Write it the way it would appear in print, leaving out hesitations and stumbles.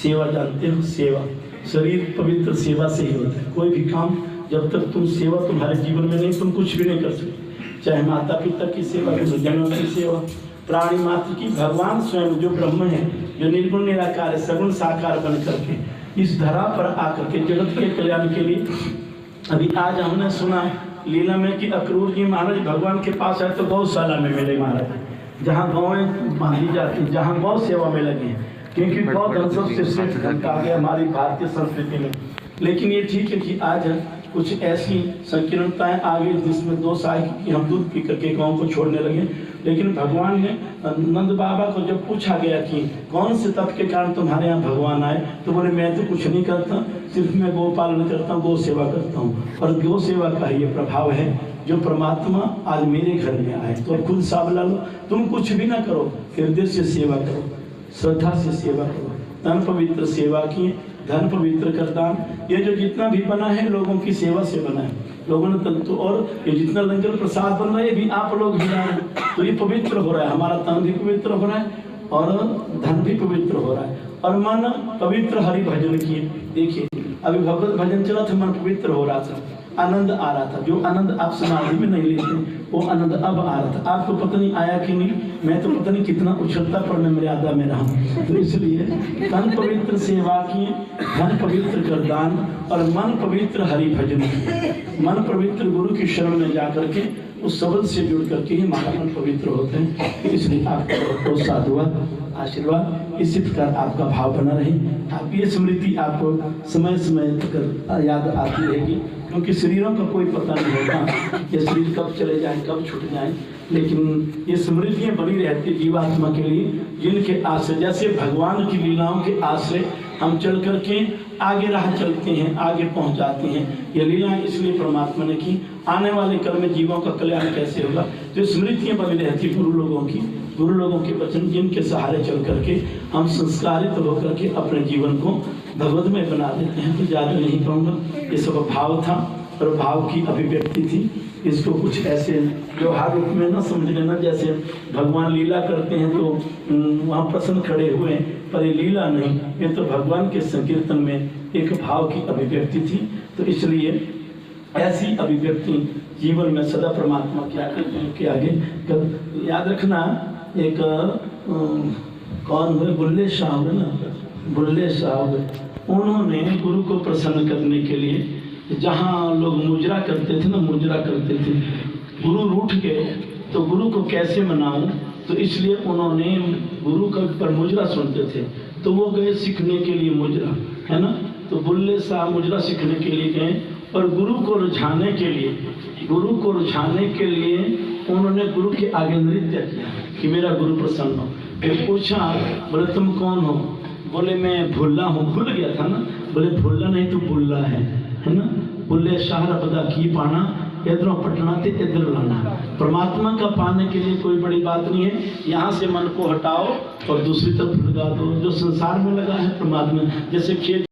सेवा जानते हो, सेवा शरीर पवित्र सेवा से ही होता है। कोई भी काम जब तक तुम सेवा तुम्हारे जीवन में नहीं, तुम कुछ भी नहीं कर सकते। चाहे माता पिता की सेवा, जनों की सेवा, प्राणी मात्र की, भगवान स्वयं जो ब्रह्म है, जो निर्गुण निराकार है, सगुण साकार बन करके इस धरा पर आकर के जगत के कल्याण के लिए। अभी आज हमने सुना लीला में कि अक्रूर जी महाराज भगवान के पास आए तो गौशाला में मिले महाराज, जहाँ गौएं बांधी जाती, जहाँ गौ सेवा में लगे हैं, क्योंकि गौ धन सबसे श्रेष्ठ धन कहा गया हमारी भारतीय संस्कृति में। लेकिन ये ठीक है कि आज कुछ ऐसी संकीर्णताएं आ गई जिसमें दोष आए कि हम दूध पी करके गाँव को छोड़ने लगे। लेकिन भगवान ने नंद बाबा को जब पूछा गया कि कौन से तप के कारण तुम्हारे यहाँ भगवान आए, तो बोले मैं तो कुछ नहीं करता, सिर्फ मैं गो पालन करता हूँ, गौ सेवा करता हूँ। और गौ सेवा का ये प्रभाव है जो परमात्मा आज मेरे घर में आए। तो खुद सावला लो, तुम कुछ भी ना करो, हृदय से सेवा करो, श्रद्धा से सेवा करो, तन पवित्र सेवा की, धन पवित्र कर दान। ये जो जितना भी बना है लोगों की सेवा से बना है, लोगों ने तंतु, और ये जितना लंगर प्रसाद बन रहा है ये भी आप लोग भी रहे हैं, तो ये पवित्र हो रहा है। हमारा तन भी पवित्र हो रहा है और धन भी पवित्र हो रहा है, और मन पवित्र हरि भजन किए। देखिए अभी भगवत भजन चला था, मन पवित्र हो रहा था, आनंद आ रहा था। जो आनंद आप समाधि में नहीं लेते वो आनंद अब आ रहा था। आपको पता नहीं आया कि नहीं, मैं तो पता नहीं कितना उछलता पर मैं मर्यादा में रहा। तो इसलिए तन पवित्र सेवा किए, धन पवित्र कर दान, और मन पवित्र हरि भजन किए। मन पवित्र गुरु की शरण में जाकर के उस शब्द से जुड़ करके ही हमारा मन पवित्र होते हैं। इसलिए आपका बहुत साधुवाद, आशीर्वाद, इसी प्रकार आपका भाव बना रहे। आप ये स्मृति आपको समय समय तक याद आती रहेगी, क्योंकि शरीरों का कोई पता नहीं होता, ये शरीर कब चले जाए, कब छूट जाए, लेकिन ये स्मृतियाँ बनी रहती जीवात्मा के लिए, जिनके आश्रय, जैसे भगवान की लीलाओं के आश्रय हम चल करके आगे राह चलते हैं, आगे पहुंच जाते हैं। ये लीला इसलिए परमात्मा ने की, आने वाले कल में जीवों का कल्याण कैसे होगा, तो स्मृतियाँ बनी रहती गुरु लोगों की, गुरु लोगों के वचन, जिनके सहारे चल करके हम संस्कारित होकर के अपने जीवन को भगवतमय बना देते हैं। तो ज़्यादा नहीं कहूँगा, ये सब भाव था और भाव की अभिव्यक्ति थी। इसको कुछ ऐसे व्यवहार रूप में न समझ लेना, जैसे भगवान लीला करते हैं तो वहाँ प्रसन्न खड़े हुए, पर ये लीला नहीं, ये तो भगवान के संकीर्तन में एक भाव की अभिव्यक्ति थी। तो इसलिए ऐसी अभिव्यक्ति जीवन में सदा परमात्मा के आगे याद रखना। एक कौन हुए, बुल्ले शाह हुए ना, बुल्ले शाह हुए, उन्होंने गुरु को प्रसन्न करने के लिए जहाँ लोग मुजरा करते थे ना, मुजरा करते थे, गुरु रूठ गए तो गुरु को कैसे मनाऊं, तो इसलिए उन्होंने गुरु का पर मुजरा सुनते थे तो वो गए सीखने के लिए मुजरा, है ना। तो बुल्ले शाह मुजरा सीखने के लिए गए, और गुरु को रुझाने के लिए, गुरु को रुझाने के लिए उन्होंने गुरु के आगे नृत्य किया कि मेरा गुरु प्रसन्न हो। फिर पूछा, बोले तुम कौन हो, बोले मैं भुल्ला हूँ, भूल गया था ना, बोले भुल्ला नहीं तो बुल्ला है ना। बुल्ले शाह रबदा की पाना, इधरों पटना थे इधर लाना। परमात्मा का पाने के लिए कोई बड़ी बात नहीं है, यहाँ से मन को हटाओ और दूसरी तरफ लगा दो। जो संसार में लगा है परमात्मा, जैसे खेत